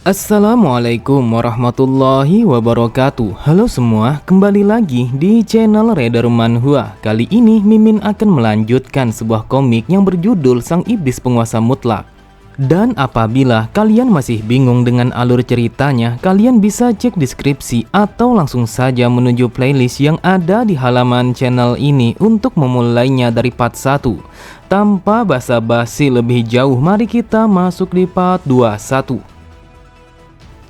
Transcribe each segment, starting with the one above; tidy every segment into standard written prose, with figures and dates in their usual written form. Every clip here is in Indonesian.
Assalamualaikum warahmatullahi wabarakatuh. Halo semua, kembali lagi di channel Reader Manhwa. Kali ini Mimin akan melanjutkan sebuah komik yang berjudul Sang Iblis Penguasa Mutlak. Dan apabila kalian masih bingung dengan alur ceritanya, kalian bisa cek deskripsi atau langsung saja menuju playlist yang ada di halaman channel ini untuk memulainya dari part 1. Tanpa basa-basi lebih jauh, mari kita masuk di part 21.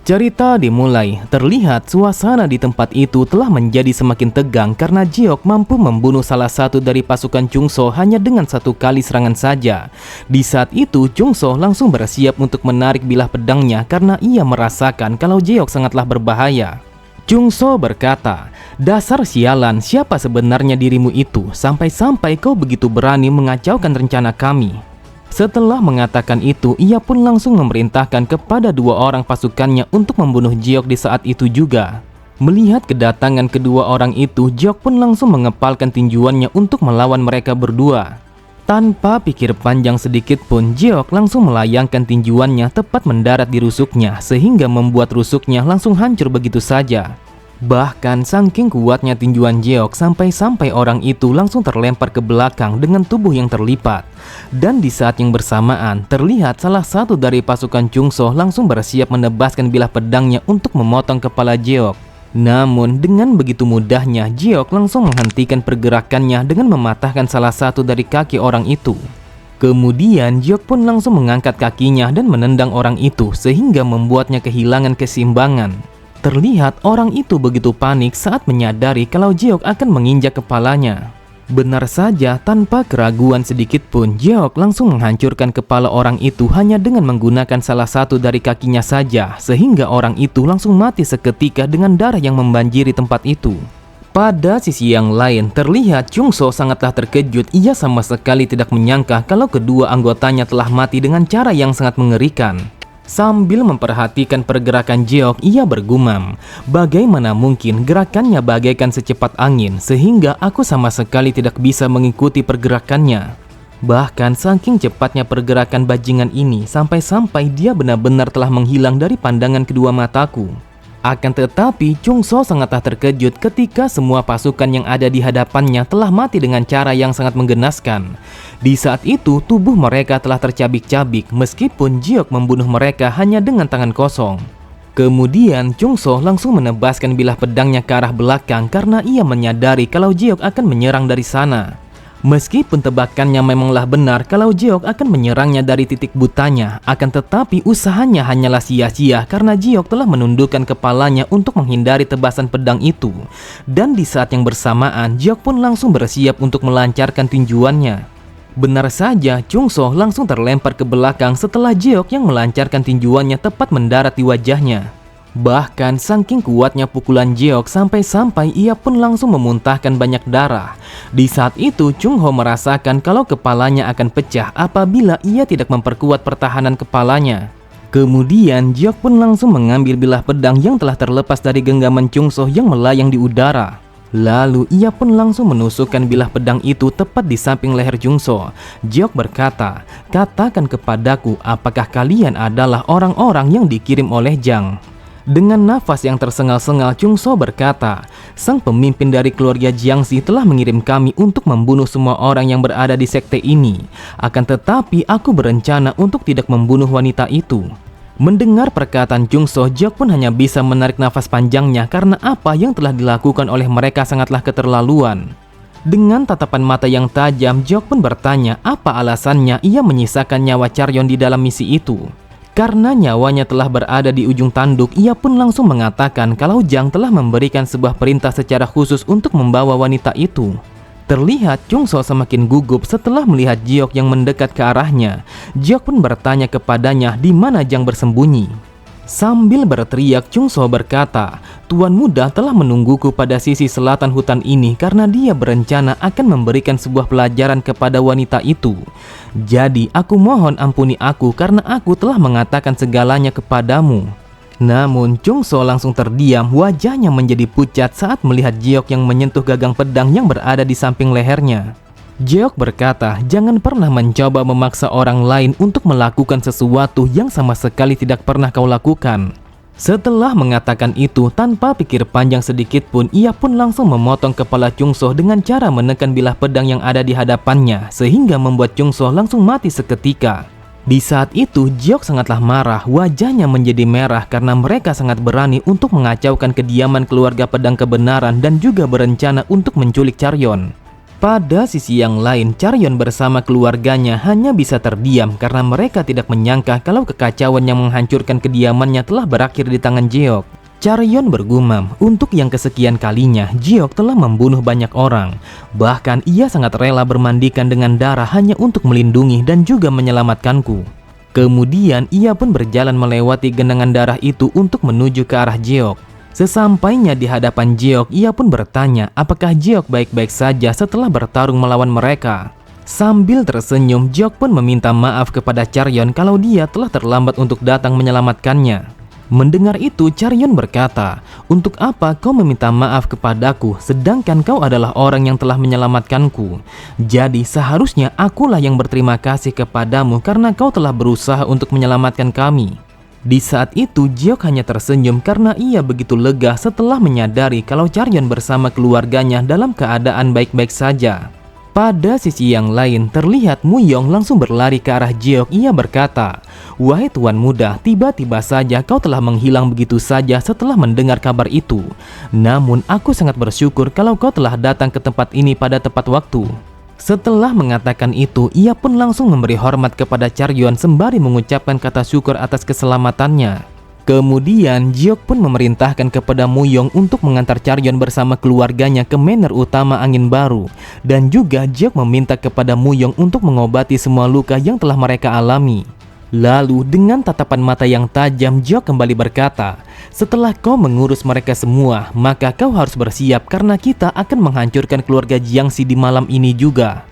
Cerita dimulai. Terlihat suasana di tempat itu telah menjadi semakin tegang karena Jeok mampu membunuh salah satu dari pasukan Chungso hanya dengan satu kali serangan saja. Di saat itu Chungso langsung bersiap untuk menarik bilah pedangnya karena ia merasakan kalau Jeok sangatlah berbahaya. Chungso berkata, "Dasar sialan, siapa sebenarnya dirimu itu? Sampai-sampai kau begitu berani mengacaukan rencana kami." Setelah mengatakan itu, ia pun langsung memerintahkan kepada dua orang pasukannya untuk membunuh Jeok di saat itu juga. Melihat kedatangan kedua orang itu, Jeok pun langsung mengepalkan tinjuannya untuk melawan mereka berdua. Tanpa pikir panjang sedikit pun, Jeok langsung melayangkan tinjuannya tepat mendarat di rusuknya, sehingga membuat rusuknya langsung hancur begitu saja. Bahkan saking kuatnya tinjuan Jeok sampai-sampai orang itu langsung terlempar ke belakang dengan tubuh yang terlipat. Dan di saat yang bersamaan terlihat salah satu dari pasukan Chungso langsung bersiap menebaskan bilah pedangnya untuk memotong kepala Jeok. Namun dengan begitu mudahnya Jeok langsung menghentikan pergerakannya dengan mematahkan salah satu dari kaki orang itu. Kemudian Jeok pun langsung mengangkat kakinya dan menendang orang itu sehingga membuatnya kehilangan keseimbangan. Terlihat orang itu begitu panik saat menyadari kalau Jeok akan menginjak kepalanya. Benar saja, tanpa keraguan sedikit pun, Jeok langsung menghancurkan kepala orang itu hanya dengan menggunakan salah satu dari kakinya saja, sehingga orang itu langsung mati seketika dengan darah yang membanjiri tempat itu. Pada sisi yang lain, terlihat Chungso sangatlah terkejut. Ia sama sekali tidak menyangka kalau kedua anggotanya telah mati dengan cara yang sangat mengerikan. Sambil memperhatikan pergerakan Jeok, ia bergumam, "Bagaimana mungkin gerakannya bagaikan secepat angin, sehingga aku sama sekali tidak bisa mengikuti pergerakannya." Bahkan saking cepatnya pergerakan bajingan ini, sampai-sampai dia benar-benar telah menghilang dari pandangan kedua mataku. Akan tetapi, Chungso sangatlah terkejut ketika semua pasukan yang ada di hadapannya telah mati dengan cara yang sangat menggenaskan. Di saat itu, tubuh mereka telah tercabik-cabik meskipun Jeok membunuh mereka hanya dengan tangan kosong. Kemudian, Chungso langsung menebaskan bilah pedangnya ke arah belakang karena ia menyadari kalau Jeok akan menyerang dari sana. Meskipun tebakannya memanglah benar kalau Jeok akan menyerangnya dari titik butanya, akan tetapi usahanya hanyalah sia-sia karena Jeok telah menundukkan kepalanya untuk menghindari tebasan pedang itu. Dan di saat yang bersamaan, Jeok pun langsung bersiap untuk melancarkan tinjuannya. Benar saja, Chungso langsung terlempar ke belakang setelah Jeok yang melancarkan tinjuannya tepat mendarat di wajahnya. Bahkan saking kuatnya pukulan Jeok sampai-sampai ia pun langsung memuntahkan banyak darah. Di saat itu Chungho merasakan kalau kepalanya akan pecah apabila ia tidak memperkuat pertahanan kepalanya. Kemudian Jeok pun langsung mengambil bilah pedang yang telah terlepas dari genggaman Chungso yang melayang di udara. Lalu ia pun langsung menusukkan bilah pedang itu tepat di samping leher Chungso. Jeok berkata, "Katakan kepadaku, apakah kalian adalah orang-orang yang dikirim oleh Jang?" Dengan nafas yang tersengal-sengal, Chungso berkata, "Sang pemimpin dari keluarga Jiangxi telah mengirim kami untuk membunuh semua orang yang berada di sekte ini. Akan tetapi aku berencana untuk tidak membunuh wanita itu." Mendengar perkataan Chungso, Jeok pun hanya bisa menarik nafas panjangnya karena apa yang telah dilakukan oleh mereka sangatlah keterlaluan. Dengan tatapan mata yang tajam, Jeok pun bertanya apa alasannya ia menyisakan nyawa Charyon di dalam misi itu. Karena nyawanya telah berada di ujung tanduk, ia pun langsung mengatakan kalau Jang telah memberikan sebuah perintah secara khusus untuk membawa wanita itu. Terlihat Chungso semakin gugup setelah melihat Jeok yang mendekat ke arahnya. Jeok pun bertanya kepadanya di mana Jang bersembunyi. Sambil berteriak, Chungso berkata, "Tuan muda telah menungguku pada sisi selatan hutan ini karena dia berencana akan memberikan sebuah pelajaran kepada wanita itu. Jadi aku mohon ampuni aku karena aku telah mengatakan segalanya kepadamu." Namun Chungso langsung terdiam, wajahnya menjadi pucat saat melihat Jeok yang menyentuh gagang pedang yang berada di samping lehernya. Jeok berkata, jangan pernah mencoba memaksa orang lain untuk melakukan sesuatu yang sama sekali tidak pernah kau lakukan. Setelah mengatakan itu, tanpa pikir panjang sedikit pun, ia pun langsung memotong kepala Chungso dengan cara menekan bilah pedang yang ada di hadapannya, sehingga membuat Chungso langsung mati seketika. Di saat itu, Jeok sangatlah marah, wajahnya menjadi merah karena mereka sangat berani untuk mengacaukan kediaman keluarga pedang kebenaran dan juga berencana untuk menculik Charyeon. Pada sisi yang lain, Charyeon bersama keluarganya hanya bisa terdiam karena mereka tidak menyangka kalau kekacauan yang menghancurkan kediamannya telah berakhir di tangan Jeok. Charyeon bergumam, untuk yang kesekian kalinya, Jeok telah membunuh banyak orang. Bahkan ia sangat rela bermandikan dengan darah hanya untuk melindungi dan juga menyelamatkanku. Kemudian ia pun berjalan melewati genangan darah itu untuk menuju ke arah Jeok. Sesampainya di hadapan Jeok, ia pun bertanya apakah Jeok baik-baik saja setelah bertarung melawan mereka. Sambil tersenyum, Jeok pun meminta maaf kepada Charyeon kalau dia telah terlambat untuk datang menyelamatkannya. Mendengar itu, Charyeon berkata, untuk apa kau meminta maaf kepadaku sedangkan kau adalah orang yang telah menyelamatkanku? Jadi seharusnya akulah yang berterima kasih kepadamu karena kau telah berusaha untuk menyelamatkan kami. Di saat itu, Jeok hanya tersenyum karena ia begitu lega setelah menyadari kalau Charyeon bersama keluarganya dalam keadaan baik-baik saja. Pada sisi yang lain, terlihat Muyong langsung berlari ke arah Jeok. Ia berkata, wahai tuan muda, tiba-tiba saja kau telah menghilang begitu saja setelah mendengar kabar itu. Namun aku sangat bersyukur kalau kau telah datang ke tempat ini pada tepat waktu. Setelah mengatakan itu, ia pun langsung memberi hormat kepada Charyeon sembari mengucapkan kata syukur atas keselamatannya. Kemudian, Jeok pun memerintahkan kepada Muyong untuk mengantar Charyeon bersama keluarganya ke manor utama angin baru. Dan juga Jeok meminta kepada Muyong untuk mengobati semua luka yang telah mereka alami. Lalu dengan tatapan mata yang tajam, Jeok kembali berkata, setelah kau mengurus mereka semua, maka kau harus bersiap karena kita akan menghancurkan keluarga Jiangxi di malam ini juga.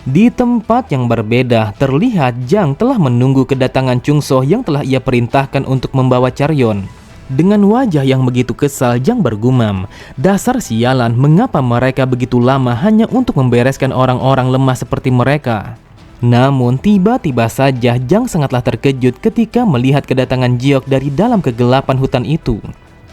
Di tempat yang berbeda, terlihat Jang telah menunggu kedatangan Chungso yang telah ia perintahkan untuk membawa Charyeon. Dengan wajah yang begitu kesal, Jang bergumam, dasar sialan, mengapa mereka begitu lama hanya untuk membereskan orang-orang lemah seperti mereka? Namun tiba-tiba saja Jang sangatlah terkejut ketika melihat kedatangan Jeok dari dalam kegelapan hutan itu.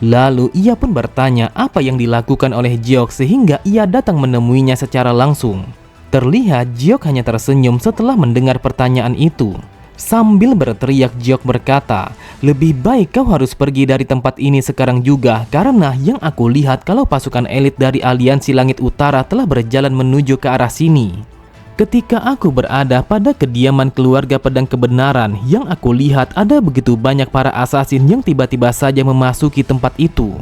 Lalu ia pun bertanya apa yang dilakukan oleh Jeok sehingga ia datang menemuinya secara langsung. Terlihat Jeok hanya tersenyum setelah mendengar pertanyaan itu. Sambil berteriak, Jeok berkata, lebih baik kau harus pergi dari tempat ini sekarang juga karena yang aku lihat kalau pasukan elit dari Aliansi Langit Utara telah berjalan menuju ke arah sini. Ketika aku berada pada kediaman keluarga pedang kebenaran, yang aku lihat ada begitu banyak para asasin yang tiba-tiba saja memasuki tempat itu.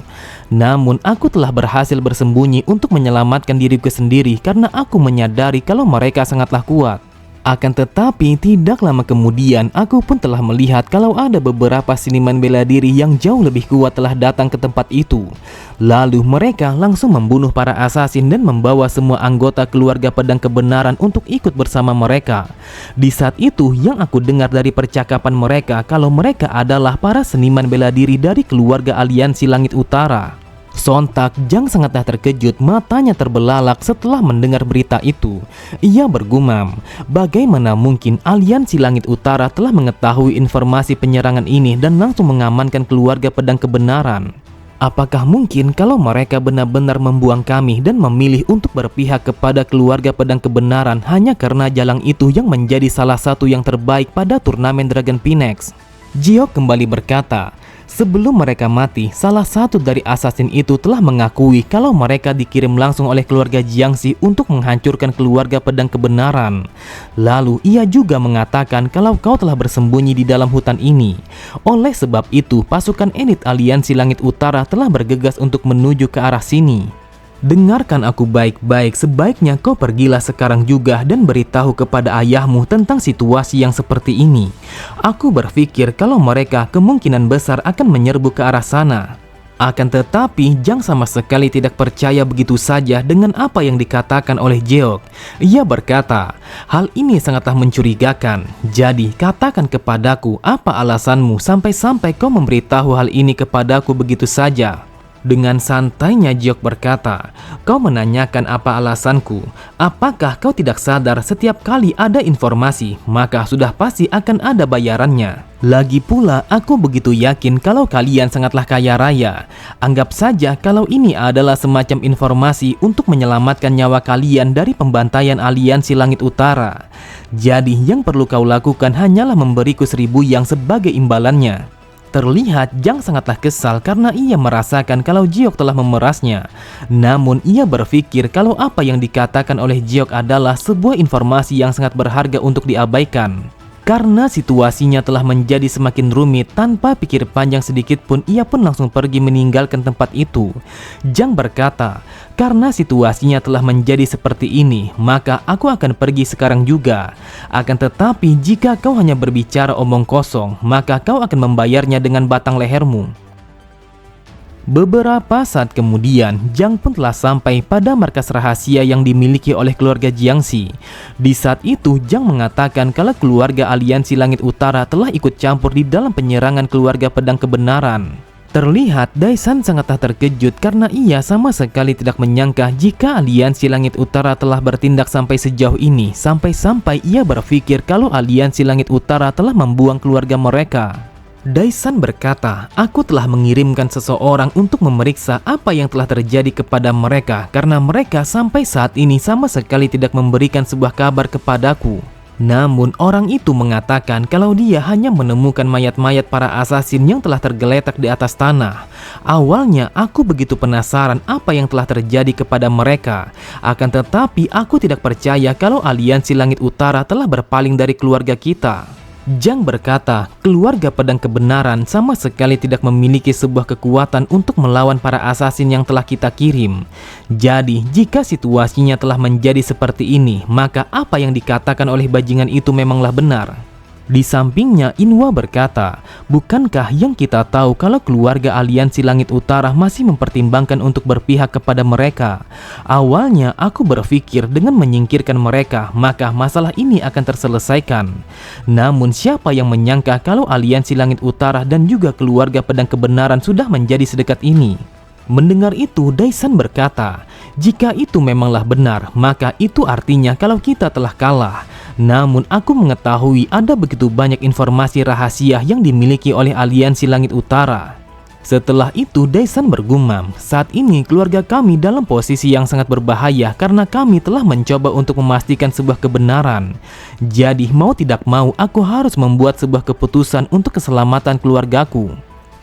Namun aku telah berhasil bersembunyi untuk menyelamatkan diriku sendiri karena aku menyadari kalau mereka sangatlah kuat. Akan tetapi tidak lama kemudian aku pun telah melihat kalau ada beberapa seniman bela diri yang jauh lebih kuat telah datang ke tempat itu. Lalu mereka langsung membunuh para asasin dan membawa semua anggota keluarga pedang kebenaran untuk ikut bersama mereka. Di saat itu yang aku dengar dari percakapan mereka kalau mereka adalah para seniman bela diri dari keluarga Aliansi Langit Utara. Sontak Jang sangatlah terkejut, matanya terbelalak setelah mendengar berita itu. Ia bergumam, bagaimana mungkin Aliansi Langit Utara telah mengetahui informasi penyerangan ini dan langsung mengamankan keluarga pedang kebenaran? Apakah mungkin kalau mereka benar-benar membuang kami dan memilih untuk berpihak kepada keluarga pedang kebenaran hanya karena jalang itu yang menjadi salah satu yang terbaik pada turnamen Dragon Phoenix? Jeok kembali berkata, sebelum mereka mati, salah satu dari asasin itu telah mengakui kalau mereka dikirim langsung oleh keluarga Jiangxi untuk menghancurkan keluarga pedang kebenaran. Lalu ia juga mengatakan kalau kau telah bersembunyi di dalam hutan ini. Oleh sebab itu, pasukan elit Aliansi Langit Utara telah bergegas untuk menuju ke arah sini. Dengarkan aku baik-baik, sebaiknya kau pergilah sekarang juga dan beritahu kepada ayahmu tentang situasi yang seperti ini. Aku berpikir kalau mereka kemungkinan besar akan menyerbu ke arah sana. Akan tetapi, Jang sama sekali tidak percaya begitu saja dengan apa yang dikatakan oleh Jeok. Ia berkata, hal ini sangatlah mencurigakan. Jadi, katakan kepadaku apa alasanmu sampai-sampai kau memberitahu hal ini kepadaku begitu saja. Dengan santainya Jiok berkata, "Kau menanyakan apa alasanku? Apakah kau tidak sadar setiap kali ada informasi, maka sudah pasti akan ada bayarannya? Lagi pula, aku begitu yakin kalau kalian sangatlah kaya raya. Anggap saja kalau ini adalah semacam informasi untuk menyelamatkan nyawa kalian dari pembantaian aliansi Langit Utara. Jadi yang perlu kau lakukan hanyalah memberiku 1000 yang sebagai imbalannya." Terlihat Jang sangatlah kesal karena ia merasakan kalau Jiok telah memerasnya. Namun ia berpikir kalau apa yang dikatakan oleh Jiok adalah sebuah informasi yang sangat berharga untuk diabaikan. Karena situasinya telah menjadi semakin rumit, tanpa pikir panjang sedikit pun ia pun langsung pergi meninggalkan tempat itu. Jang berkata, "Karena situasinya telah menjadi seperti ini, maka aku akan pergi sekarang juga. Akan tetapi jika kau hanya berbicara omong kosong, maka kau akan membayarnya dengan batang lehermu." Beberapa saat kemudian, Jang pun telah sampai pada markas rahasia yang dimiliki oleh keluarga Jiangxi. Di saat itu, Jang mengatakan kalau keluarga aliansi Langit Utara telah ikut campur di dalam penyerangan keluarga Pedang Kebenaran. Terlihat Daisan sangatlah terkejut karena ia sama sekali tidak menyangka jika aliansi Langit Utara telah bertindak sampai sejauh ini, sampai-sampai ia berpikir kalau aliansi Langit Utara telah membuang keluarga mereka. Daisan berkata, "Aku telah mengirimkan seseorang untuk memeriksa apa yang telah terjadi kepada mereka karena mereka sampai saat ini sama sekali tidak memberikan sebuah kabar kepadaku." Namun orang itu mengatakan kalau dia hanya menemukan mayat-mayat para asasin yang telah tergeletak di atas tanah. Awalnya aku begitu penasaran apa yang telah terjadi kepada mereka. Akan tetapi aku tidak percaya kalau aliansi Langit Utara telah berpaling dari keluarga kita. Jang berkata, keluarga Pedang Kebenaran sama sekali tidak memiliki sebuah kekuatan untuk melawan para asasin yang telah kita kirim. Jadi, jika situasinya telah menjadi seperti ini, maka apa yang dikatakan oleh bajingan itu memanglah benar. Di sampingnya, Inwa berkata, "Bukankah yang kita tahu kalau keluarga aliansi Langit Utara masih mempertimbangkan untuk berpihak kepada mereka? Awalnya aku berpikir dengan menyingkirkan mereka, maka masalah ini akan terselesaikan. Namun siapa yang menyangka kalau aliansi Langit Utara dan juga keluarga Pedang Kebenaran sudah menjadi sedekat ini?" Mendengar itu, Daisan berkata, "Jika itu memanglah benar, maka itu artinya kalau kita telah kalah. Namun aku mengetahui ada begitu banyak informasi rahasia yang dimiliki oleh aliansi Langit Utara." Setelah itu Daisan bergumam, "Saat ini keluarga kami dalam posisi yang sangat berbahaya karena kami telah mencoba untuk memastikan sebuah kebenaran. Jadi mau tidak mau aku harus membuat sebuah keputusan untuk keselamatan keluargaku."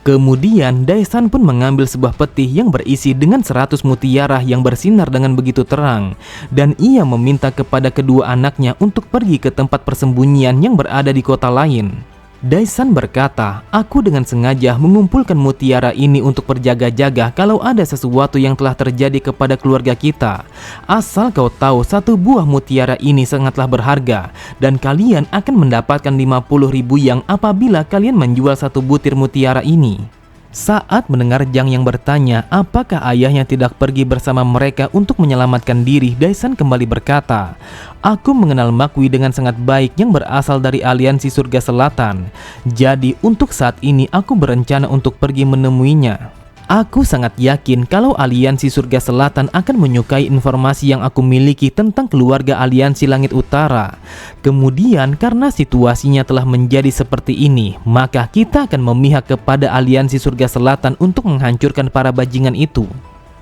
Kemudian Daisan pun mengambil sebuah peti yang berisi dengan 100 mutiara yang bersinar dengan begitu terang, dan ia meminta kepada kedua anaknya untuk pergi ke tempat persembunyian yang berada di kota lain. Daisan berkata, "Aku dengan sengaja mengumpulkan mutiara ini untuk berjaga-jaga kalau ada sesuatu yang telah terjadi kepada keluarga kita. Asal kau tahu, satu buah mutiara ini sangatlah berharga, dan kalian akan mendapatkan 50.000 yang apabila kalian menjual satu butir mutiara ini." Saat mendengar Jang yang bertanya apakah ayahnya tidak pergi bersama mereka untuk menyelamatkan diri, Daisan kembali berkata, "Aku mengenal Makwi dengan sangat baik yang berasal dari aliansi Surga Selatan. Jadi untuk saat ini aku berencana untuk pergi menemuinya. Aku sangat yakin kalau aliansi Surga Selatan akan menyukai informasi yang aku miliki tentang keluarga aliansi Langit Utara. Kemudian karena situasinya telah menjadi seperti ini, maka kita akan memihak kepada aliansi Surga Selatan untuk menghancurkan para bajingan itu."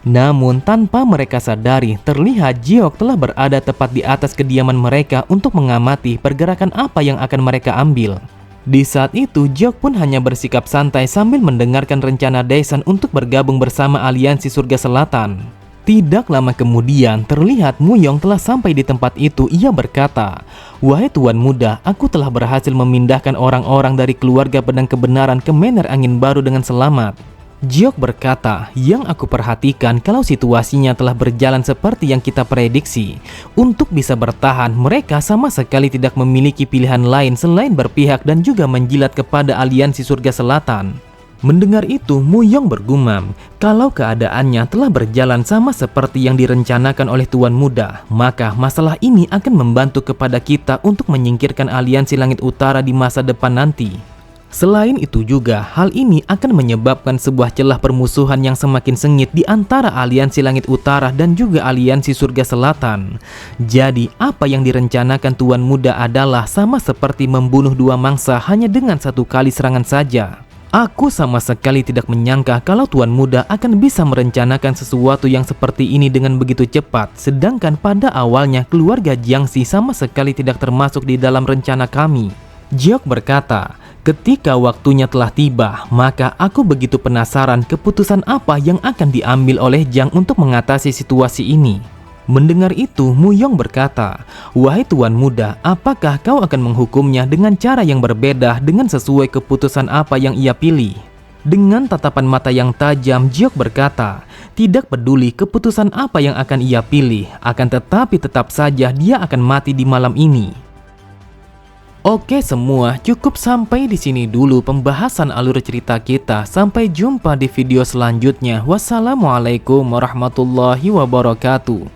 Namun tanpa mereka sadari, terlihat Jiok telah berada tepat di atas kediaman mereka untuk mengamati pergerakan apa yang akan mereka ambil. Di saat itu, Jiok pun hanya bersikap santai sambil mendengarkan rencana Daisan untuk bergabung bersama aliansi Surga Selatan. Tidak lama kemudian, terlihat Muyong telah sampai di tempat itu. Ia berkata, "Wahai Tuan Muda, aku telah berhasil memindahkan orang-orang dari keluarga Pedang Kebenaran ke Menir Angin Baru dengan selamat." Jiok berkata, "Yang aku perhatikan kalau situasinya telah berjalan seperti yang kita prediksi. Untuk bisa bertahan, mereka sama sekali tidak memiliki pilihan lain selain berpihak dan juga menjilat kepada aliansi Surga Selatan." Mendengar itu, Muyong bergumam, kalau keadaannya telah berjalan sama seperti yang direncanakan oleh Tuan Muda, maka masalah ini akan membantu kepada kita untuk menyingkirkan aliansi Langit Utara di masa depan nanti. Selain itu juga, hal ini akan menyebabkan sebuah celah permusuhan yang semakin sengit di antara aliansi Langit Utara dan juga aliansi Surga Selatan. Jadi, apa yang direncanakan Tuan Muda adalah sama seperti membunuh dua mangsa hanya dengan satu kali serangan saja. Aku sama sekali tidak menyangka kalau Tuan Muda akan bisa merencanakan sesuatu yang seperti ini dengan begitu cepat, sedangkan pada awalnya keluarga Jiangxi sama sekali tidak termasuk di dalam rencana kami. Jiok berkata, ketika waktunya telah tiba, maka aku begitu penasaran keputusan apa yang akan diambil oleh Jiang untuk mengatasi situasi ini. Mendengar itu, Muyong berkata, "Wahai Tuan Muda, apakah kau akan menghukumnya dengan cara yang berbeda dengan sesuai keputusan apa yang ia pilih?" Dengan tatapan mata yang tajam, Jiok berkata, tidak peduli keputusan apa yang akan ia pilih, akan tetapi tetap saja dia akan mati di malam ini. Oke semua, cukup sampai di sini dulu pembahasan alur cerita kita. Sampai jumpa di video selanjutnya. Wassalamualaikum warahmatullahi wabarakatuh.